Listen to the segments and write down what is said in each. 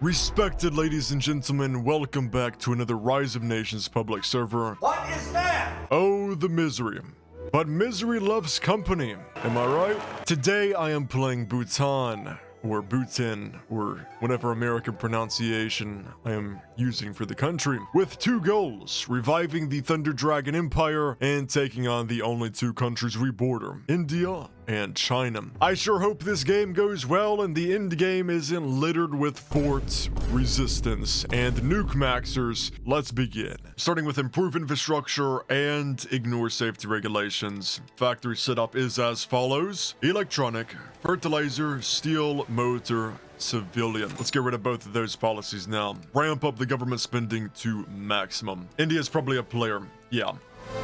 Respected ladies and gentlemen, welcome back to another Rise of Nations public server. What is that? Oh, the misery. But misery loves company, am I right? Today I am playing Bhutan, or Bhutan, or whatever American pronunciation I am using for the country, with two goals: reviving the Thunder Dragon Empire and taking on the only two countries we border, India and China. I sure hope this game goes well and the end game isn't littered with forts, resistance, and nuke maxers. Let's begin. Starting with improve infrastructure and ignore safety regulations. Factory setup is as follows: electronic, fertilizer, steel, motor, civilian. Let's get rid of both of those policies now. Ramp up the government spending to maximum. India's probably a player. Yeah.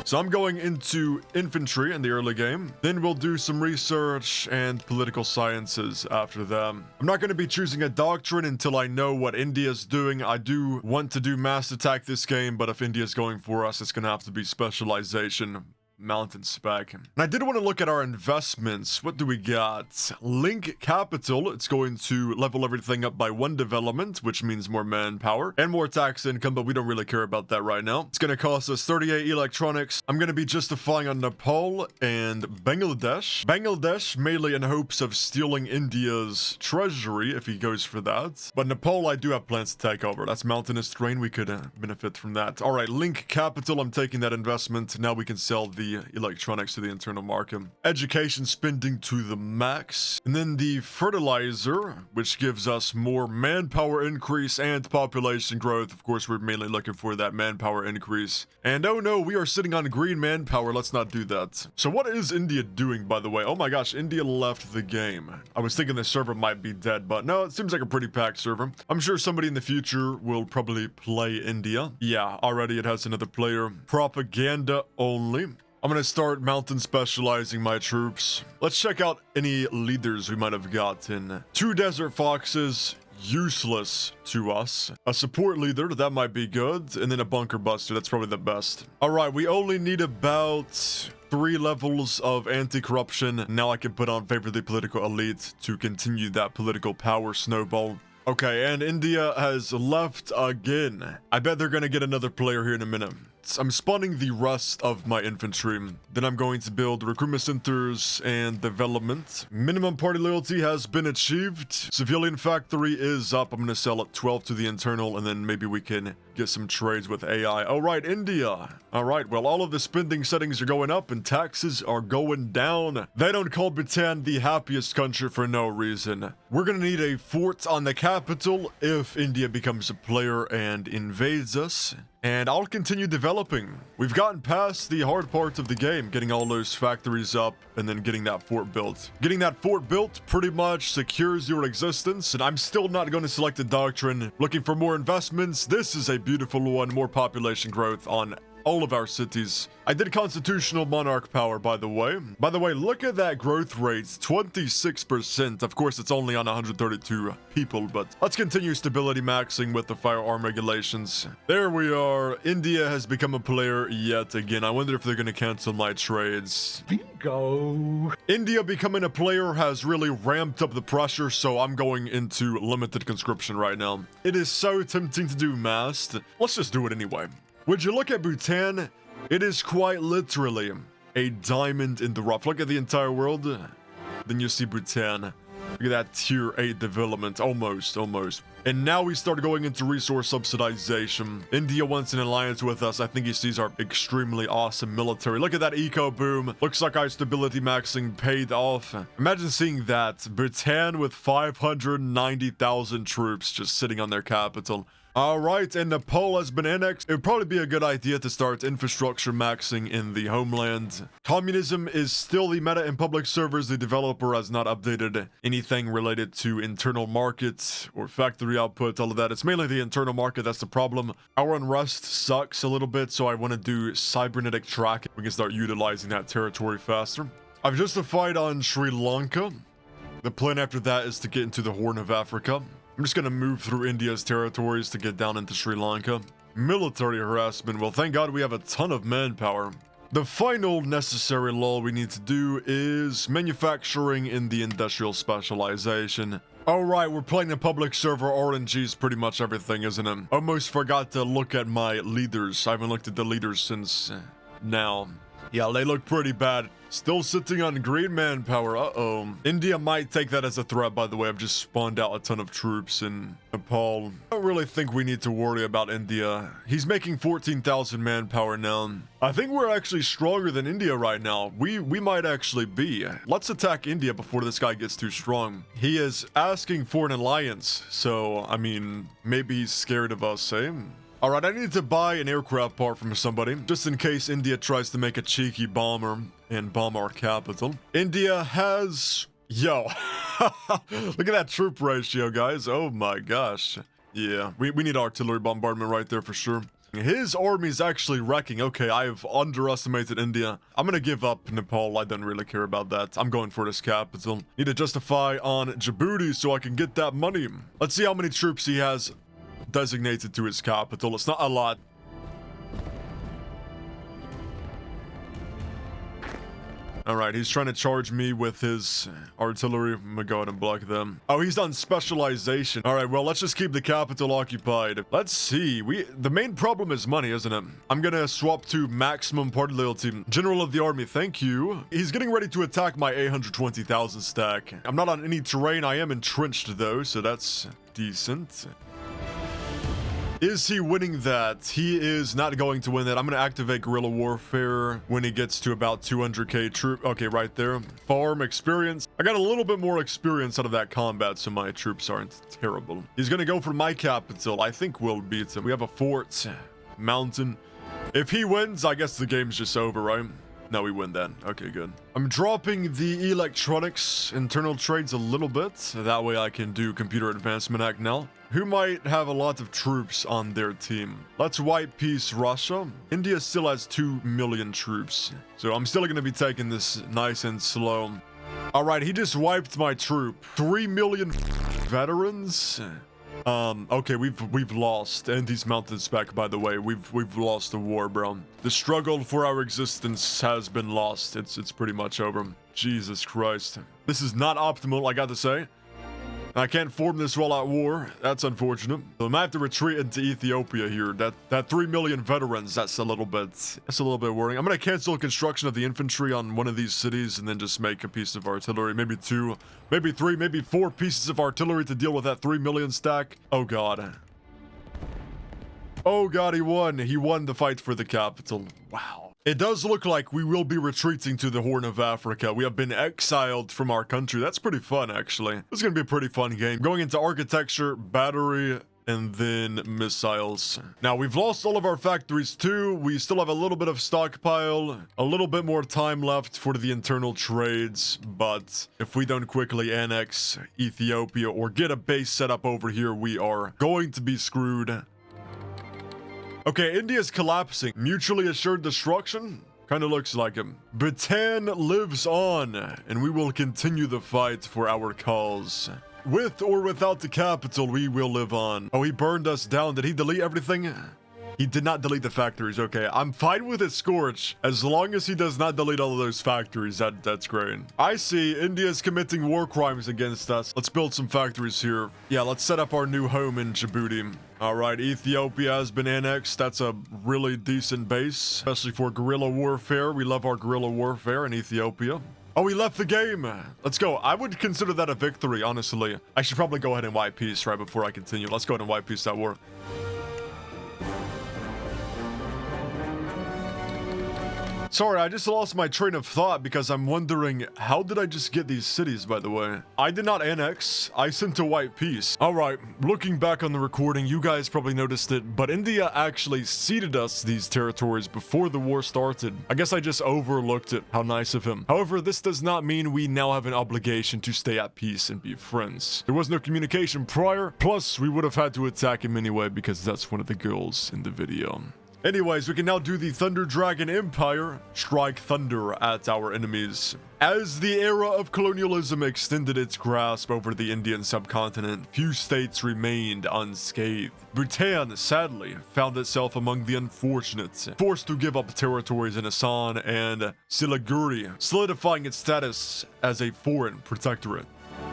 So I'm going into infantry in the early game. Then we'll do some research and political sciences after that. I'm not going to be choosing a doctrine until I know what India's doing. I do want to do mass attack this game, but if India's going for us, it's going to have to be specialization. Mountain spec. And I did want to look at our investments. What do we got? Link capital. It's going to level everything up by 1 development, which means more manpower and more tax income, but we don't really care about that right now. It's going to cost us 38 electronics. I'm going to be justifying on Nepal and Bangladesh. Bangladesh mainly in hopes of stealing India's treasury if he goes for that. But Nepal, I do have plans to take over. That's mountainous terrain. We could benefit from that. All right, link capital. I'm taking that investment. Now we can sell the electronics to the internal market. Education spending to the max. And then the fertilizer, which gives us more manpower increase and population growth. Of course, we're mainly looking for that manpower increase. And oh no, we are sitting on green manpower. Let's not do that. So what is India doing, by the way? Oh my gosh, India left the game. I was thinking the server might be dead, but no, it seems like a pretty packed server. I'm sure somebody in the future will probably play India. Yeah, already it has another player. Propaganda only. I'm gonna start mountain specializing my troops. Let's check out any leaders we might have gotten. 2 desert foxes, useless to us. A support leader, that might be good. And then a bunker buster, that's probably the best. All right, we only need about 3 levels of anti-corruption. Now I can put on favor the political elite to continue that political power snowball. Okay, and India has left again. I bet they're gonna get another player here in a minute. I'm spawning the rest of my infantry. Then I'm going to build recruitment centers and development. Minimum party loyalty has been achieved. Civilian factory is up. I'm going to sell it 12 to the internal, and then maybe we can get some trades with AI. All right, India. All right, well, all of the spending settings are going up and taxes are going down. They don't call Bhutan the happiest country for no reason. We're going to need a fort on the capital if India becomes a player and invades us. And I'll continue developing. We've gotten past the hard part of the game, getting all those factories up and then getting that fort built. Getting that fort built pretty much secures your existence, and I'm still not going to select a doctrine. Looking for more investments. This is a beautiful one, more population growth on all of our cities. I did constitutional monarch power, by the way. By the way, look at that growth rate, 26%. Of course, it's only on 132 people, but let's continue stability maxing with the firearm regulations. There we are. India has become a player yet again. I wonder if they're going to cancel my trades. Bingo. India becoming a player has really ramped up the pressure, so I'm going into limited conscription right now. It is so tempting to do massed. Let's just do it anyway. Would you look at Bhutan? It is quite literally a diamond in the rough. Look at the entire world. Then you see Bhutan. Look at that tier 8 development. Almost. And now we start going into resource subsidization. India wants an alliance with us. I think he sees our extremely awesome military. Look at that eco boom. Looks like our stability maxing paid off. Imagine seeing that. Bhutan with 590,000 troops just sitting on their capital. All right, and Nepal has been annexed. It would probably be a good idea to start infrastructure maxing in the homeland. Communism is still the meta in public servers. The developer has not updated anything related to internal markets or factory output, all of that. It's mainly the internal market that's the problem. Our unrest sucks a little bit, so I want to do cybernetic tracking. We can start utilizing that territory faster. I've justified on Sri Lanka. The plan after that is to get into the Horn of Africa. I'm just going to move through India's territories to get down into Sri Lanka. Military harassment. Well, thank God we have a ton of manpower. The final necessary law we need to do is manufacturing in the industrial specialization. All right, we're playing the public server. RNG's pretty much everything, isn't it? Almost forgot to look at my leaders. I haven't looked at the leaders since now. Yeah, they look pretty bad. Still sitting on green manpower. Uh-oh. India might take that as a threat, by the way. I've just spawned out a ton of troops in Nepal. I don't really think we need to worry about India. He's making 14,000 manpower now. I think we're actually stronger than India right now. We might actually be. Let's attack India before this guy gets too strong. He is asking for an alliance. So, I mean, maybe he's scared of us, eh? All right, I need to buy an aircraft part from somebody, just in case India tries to make a cheeky bomber and bomb our capital. India has... Yo, look at that troop ratio, guys. Oh my gosh. Yeah, we need artillery bombardment right there for sure. His army's actually wrecking. Okay, I've underestimated India. I'm gonna give up Nepal. I don't really care about that. I'm going for this capital. Need to justify on Djibouti so I can get that money. Let's see how many troops he has designated to his capital. It's not a lot. All right, he's trying to charge me with his artillery. I'm gonna go ahead and block them. Oh, he's on specialization. All right, well, let's just keep the capital occupied. Let's see. The main problem is money, isn't it? I'm gonna swap to maximum party loyalty. General of the army, thank you. He's getting ready to attack my 820,000 stack. I'm not on any terrain. I am entrenched though, so that's decent. Is he winning that? He is not going to win that. I'm going to activate guerrilla warfare when he gets to about 200k troop. Okay, right there. Farm experience. I got a little bit more experience out of that combat, so my troops aren't terrible. He's going to go for my capital. I think we'll beat him. We have a fort, mountain. If he wins, I guess the game's just over, right? No, we win then. Okay, good. I'm dropping the electronics internal trades a little bit. That way I can do computer advancement act now. Who might have a lot of troops on their team? Let's white peace Russia. India still has 2 million troops. So I'm still going to be taking this nice and slow. All right, he just wiped my troop. 3 million veterans. Okay, we've lost. And these mountains back, by the way. We've lost the war, bro. The struggle for our existence has been lost. It's pretty much over. Jesus Christ. This is not optimal, I got to say. I can't form this while at war. That's unfortunate. So I might have to retreat into Ethiopia here. That 3 million veterans, that's a little bit worrying. I'm gonna cancel construction of the infantry on one of these cities and then just make a piece of artillery. Maybe 2, maybe 3, maybe 4 pieces of artillery to deal with that 3 million stack. Oh god. Oh god, he won. He won the fight for the capital. Wow. It does look like we will be retreating to the Horn of Africa. We have been exiled from our country. That's pretty fun, actually. This is going to be a pretty fun game. Going into architecture, battery, and then missiles. Now, we've lost all of our factories too. We still have a little bit of stockpile, a little bit more time left for the internal trades. But if we don't quickly annex Ethiopia or get a base set up over here, we are going to be screwed. Okay, India's collapsing. Mutually assured destruction? Kind of looks like him. Bhutan lives on, and we will continue the fight for our cause. With or without the capital, we will live on. Oh, he burned us down. Did he delete everything? He did not delete the factories. Okay, I'm fine with it, Scorch. As long as he does not delete all of those factories, that's great. I see India's committing war crimes against us. Let's build some factories here. Yeah, let's set up our new home in Djibouti. All right, Ethiopia has been annexed. That's a really decent base, especially for guerrilla warfare. We love our guerrilla warfare in Ethiopia. Oh, he left the game. Let's go. I would consider that a victory, honestly. I should probably go ahead and white peace right before I continue. Let's go ahead and white peace that war. Sorry, I just lost my train of thought because I'm wondering, how did I just get these cities, by the way? I did not annex. I sent a white peace. All right, looking back on the recording, you guys probably noticed it, but India actually ceded us these territories before the war started. I guess I just overlooked it. How nice of him. However, this does not mean we now have an obligation to stay at peace and be friends. There was no communication prior, plus we would have had to attack him anyway because that's one of the goals in the video. Anyways, we can now do the Thunder Dragon Empire, strike thunder at our enemies. As the era of colonialism extended its grasp over the Indian subcontinent, few states remained unscathed. Bhutan, sadly, found itself among the unfortunate, forced to give up territories in Assam and Siliguri, solidifying its status as a foreign protectorate.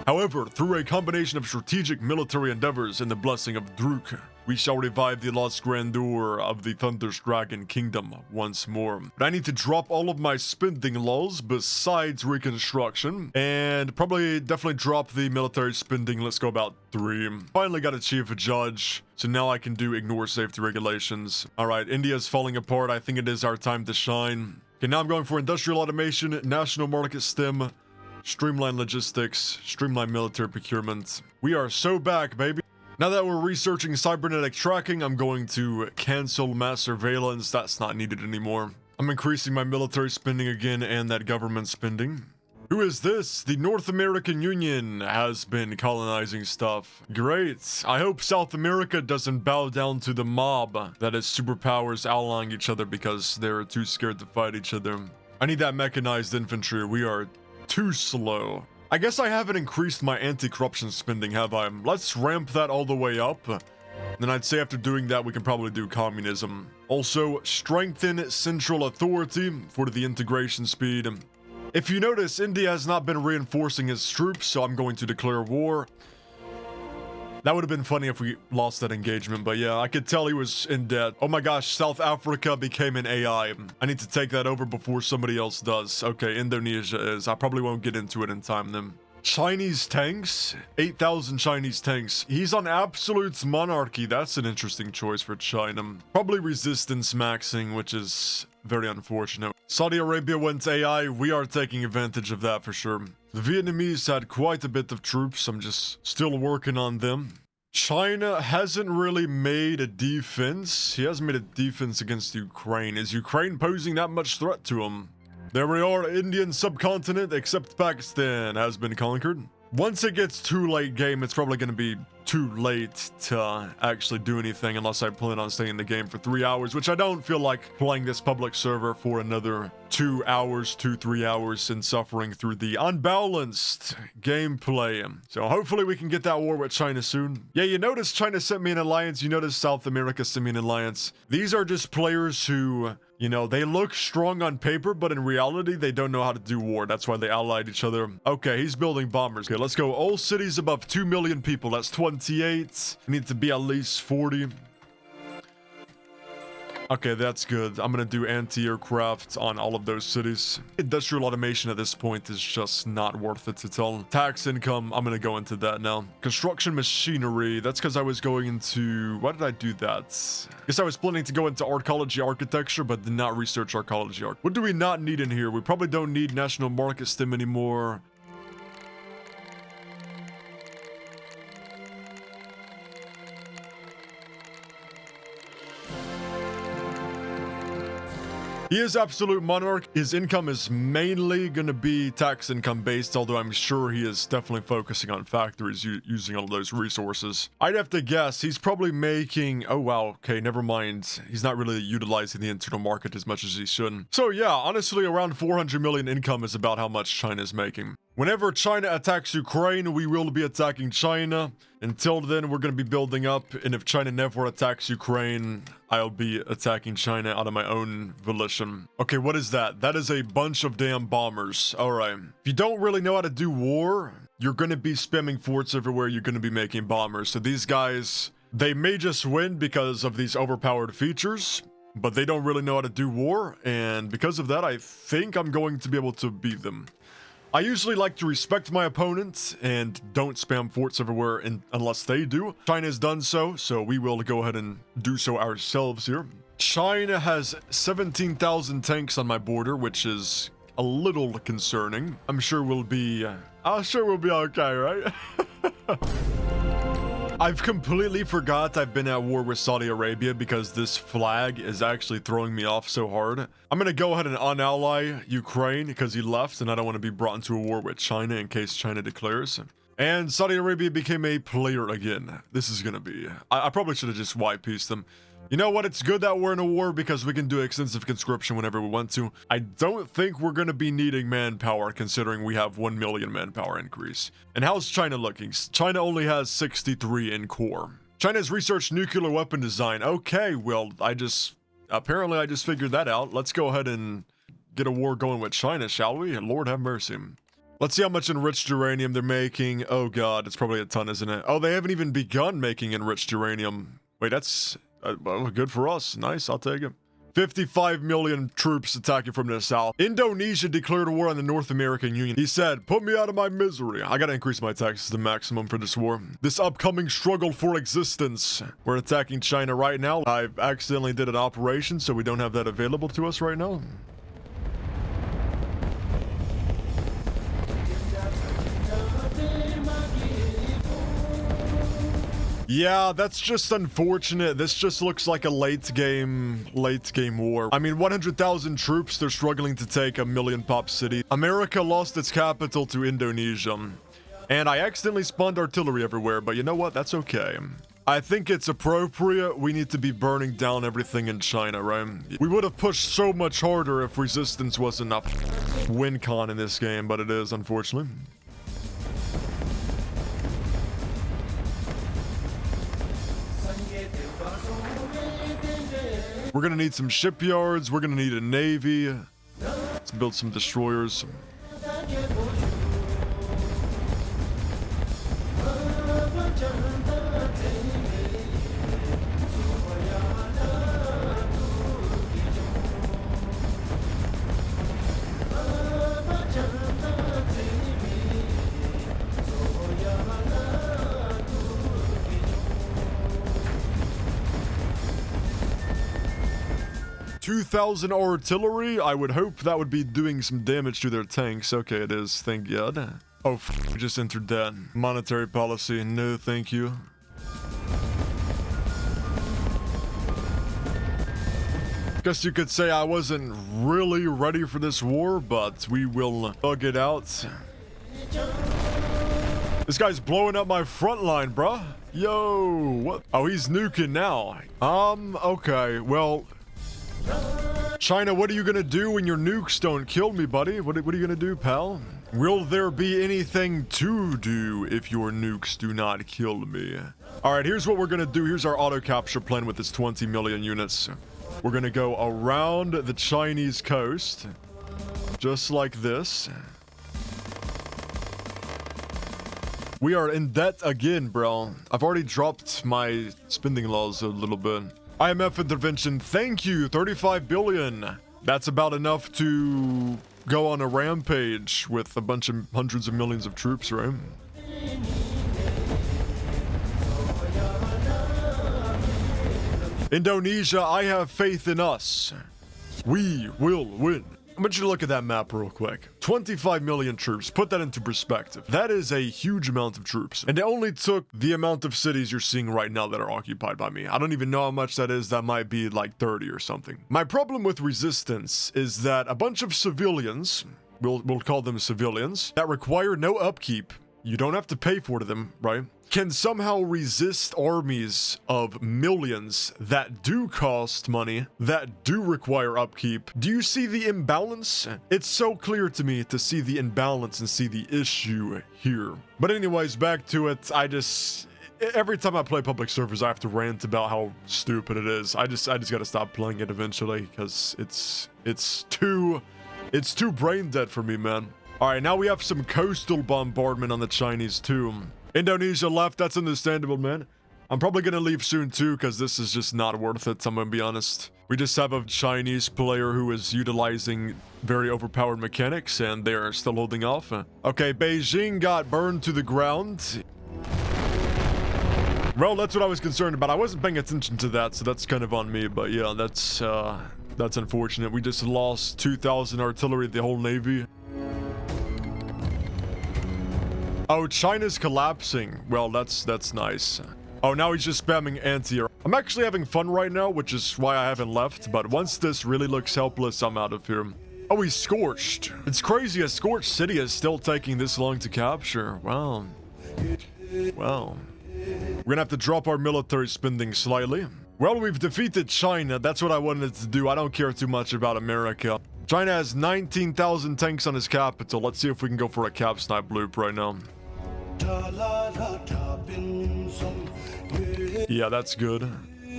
However, through a combination of strategic military endeavors and the blessing of Druk, we shall revive the lost grandeur of the Thunder's Dragon Kingdom once more. But I need to drop all of my spending laws besides reconstruction, and probably definitely drop the military spending. Let's go about 3. Finally got a chief judge, so now I can do ignore safety regulations. All right, India's falling apart. I think it is our time to shine. Okay, now I'm going for industrial automation, national market stem, streamline logistics, streamline military procurement. We are so back, baby. Now that we're researching cybernetic tracking, I'm going to cancel mass surveillance. That's not needed anymore. I'm increasing my military spending again and that government spending. Who is this? The North American Union has been colonizing stuff. Great. I hope South America doesn't bow down to the mob that is superpowers allying each other because they're too scared to fight each other. I need that mechanized infantry. We are too slow. I guess I haven't increased my anti-corruption spending, have I? Let's ramp that all the way up. Then I'd say after doing that, we can probably do communism. Also, strengthen central authority for the integration speed. If you notice, India has not been reinforcing its troops, so I'm going to declare war. That would have been funny if we lost that engagement, but yeah, I could tell he was in debt. Oh my gosh, South Africa became an AI. I need to take that over before somebody else does. Okay, Indonesia is. I probably won't get into it in time then. Chinese tanks? 8,000 Chinese tanks. He's on absolute monarchy. That's an interesting choice for China. Probably resistance maxing, which is very unfortunate. Saudi Arabia went AI. We are taking advantage of that for sure. The Vietnamese had quite a bit of troops. I'm just still working on them. China hasn't really made a defense. He hasn't made a defense against Ukraine. Is Ukraine posing that much threat to him? There we are, Indian subcontinent, except Pakistan has been conquered. Once it gets too late game, it's probably going to be too late to actually do anything unless I plan on staying in the game for 3 hours, which I don't feel like playing this public server for another 2 hours, 3 hours, and suffering through the unbalanced gameplay. So hopefully we can get that war with China soon. Yeah, you notice China sent me an alliance. You notice South America sent me an alliance. These are just players who, you know, they look strong on paper, but in reality, they don't know how to do war. That's why they allied each other. Okay, he's building bombers. Okay, let's go. All cities above 2 million people. That's 28. We need to be at least 40. Okay, that's good. I'm gonna do anti-aircraft on all of those cities. Industrial automation at this point is just not worth it to tell. Tax income, I'm gonna go into that now. Construction machinery, that's because I was going into... Why did I do that? I guess I was planning to go into arcology architecture, but did not research arcology art. What do we not need in here? We probably don't need national market stem anymore. He is absolute monarch. His income is mainly going to be tax income based, although I'm sure he is definitely focusing on factories using all those resources. I'd have to guess he's probably making... Oh, wow. Okay, never mind. He's not really utilizing the internal market as much as he should. So yeah, honestly, around 400 million income is about how much China is making. Whenever China attacks Ukraine, we will be attacking China. Until then, we're going to be building up, and if China never attacks Ukraine, I'll be attacking China out of my own volition. Okay, what is that? That is a bunch of damn bombers. All right. If you don't really know how to do war, you're going to be spamming forts everywhere. You're going to be making bombers. So these guys, they may just win because of these overpowered features, but they don't really know how to do war, and because of that, I think I'm going to be able to beat them. I usually like to respect my opponents and don't spam forts everywhere unless they do. China has done so, so we will go ahead and do so ourselves here. China has 17,000 tanks on my border, which is a little concerning. I'm sure we'll be okay, right? I've completely forgot I've been at war with Saudi Arabia because this flag is actually throwing me off so hard. I'm going to go ahead and unally Ukraine because he left and I don't want to be brought into a war with China in case China declares. And Saudi Arabia became a player again. This is going to be... I probably should have just white-pieced them. You know what? It's good that we're in a war because we can do extensive conscription whenever we want to. I don't think we're going to be needing manpower considering we have 1 million manpower increase. And how's China looking? China only has 63 in core. China's researched nuclear weapon design. Okay, well, apparently I just figured that out. Let's go ahead and get a war going with China, shall we? Lord have mercy. Let's see how much enriched uranium they're making. Oh god, it's probably a ton, isn't it? Oh, they haven't even begun making enriched uranium. Wait, that's well, good for us. Nice, I'll take it. 55 million troops attacking from the south. Indonesia declared war on the North American Union. He said, put me out of my misery. I gotta increase my taxes to maximum for this war. This upcoming struggle for existence. We're attacking China right now. I accidentally did an operation, so we don't have that available to us right now. Yeah, that's just unfortunate. This just looks like a late game war. I mean, 100,000 troops, they're struggling to take a million pop city. America lost its capital to Indonesia. And I accidentally spawned artillery everywhere, but you know what? That's okay. I think it's appropriate. We need to be burning down everything in China, right? We would have pushed so much harder if resistance was enough win con in this game, but it is, unfortunately. We're gonna need some shipyards. We're gonna need a navy. Let's build some destroyers. $2,000 artillery. I would hope that would be doing some damage to their tanks. Okay, it is. Thank God. Oh, we just entered that. Monetary policy. No, thank you. Guess you could say I wasn't really ready for this war, but we will thug it out. This guy's blowing up my front line, bruh. Yo, what? Oh, he's nuking now. Okay, well... China, what are you gonna do when your nukes don't kill me, buddy? What are you gonna do, pal? Will there be anything to do if your nukes do not kill me? Alright, here's what we're gonna do. Here's our auto capture plan with this 20 million units. We're gonna go around the Chinese coast. Just like this. We are in debt again, bro. I've already dropped my spending laws a little bit. IMF intervention, thank you, 35 billion. That's about enough to go on a rampage with a bunch of hundreds of millions of troops, right? Indonesia, I have faith in us. We will win. I want you to look at that map real quick. 25 million troops. Put that into perspective. That is a huge amount of troops. And it only took the amount of cities you're seeing right now that are occupied by me. I don't even know how much that is. That might be like 30 or something. My problem with resistance is that a bunch of civilians, we'll call them civilians, that require no upkeep. You don't have to pay for them, right? Can somehow resist armies of millions that do cost money, that do require upkeep. Do you see the imbalance? It's so clear to me to see the imbalance and see the issue here. But anyways, back to it. Every time I play public servers, I have to rant about how stupid it is. I just gotta stop playing it eventually because it's too brain dead for me, man. All right, now we have some coastal bombardment on the Chinese too. Indonesia left, that's understandable, man. I'm probably gonna leave soon too, because this is just not worth it, I'm gonna be honest. We just have a Chinese player who is utilizing very overpowered mechanics, and they're still holding off. Okay, Beijing got burned to the ground. Well, that's what I was concerned about. I wasn't paying attention to that, so that's kind of on me, but yeah, that's unfortunate. We just lost 2,000 artillery, the whole navy. Oh, China's collapsing. Well, that's nice. Oh, now he's just spamming anti-air. I'm actually having fun right now, which is why I haven't left. But once this really looks helpless, I'm out of here. Oh, he's scorched. It's crazy. A scorched city is still taking this long to capture. Wow. Well, we're gonna have to drop our military spending slightly. Well, we've defeated China. That's what I wanted to do. I don't care too much about America. China has 19,000 tanks on his capital. Let's see if we can go for a cap snipe loop right now. Yeah, that's good.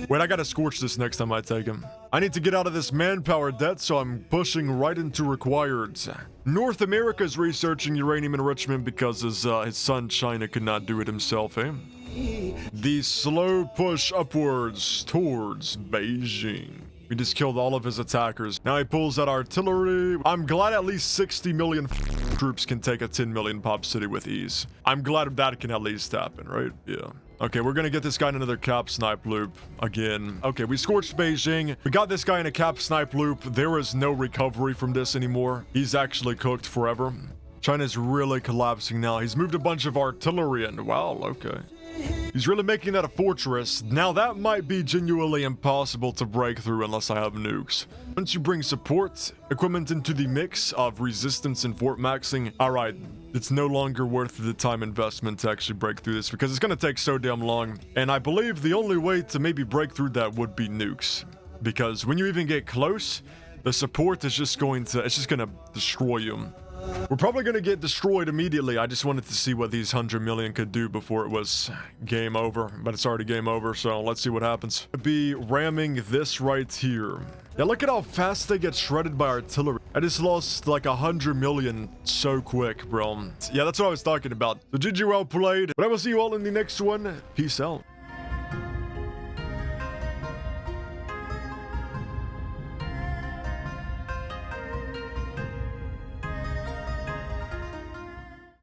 Wait, I gotta scorch this next time I take him. I need to get out of this manpower debt, so I'm pushing right into required. North America is researching uranium enrichment because his son China could not do it himself, eh? The slow push upwards towards Beijing. We just killed all of his attackers. Now he pulls out artillery. I'm glad at least 60 million troops can take a 10 million pop city with ease. I'm glad that can at least happen, right? Yeah. Okay, we're gonna get this guy in another cap snipe loop again. Okay, we scorched Beijing. We got this guy in a cap snipe loop. There is no recovery from this anymore. He's actually cooked forever. China's really collapsing now. He's moved a bunch of artillery in. Wow, okay. He's really making that a fortress. Now that might be genuinely impossible to break through unless I have nukes. Once you bring support equipment into the mix of resistance and fort maxing, alright, it's no longer worth the time investment to actually break through this because it's going to take so damn long. And I believe the only way to maybe break through that would be nukes. Because when you even get close, the support is just going to, it's just going to destroy you. We're probably going to get destroyed immediately. I just wanted to see what these 100 million could do before it was game over. But it's already game over, so let's see what happens. Be ramming this right here. Yeah, look at how fast they get shredded by artillery. I just lost like 100 million so quick, bro. Yeah, that's what I was talking about. So GG, well played. But I will see you all in the next one. Peace out.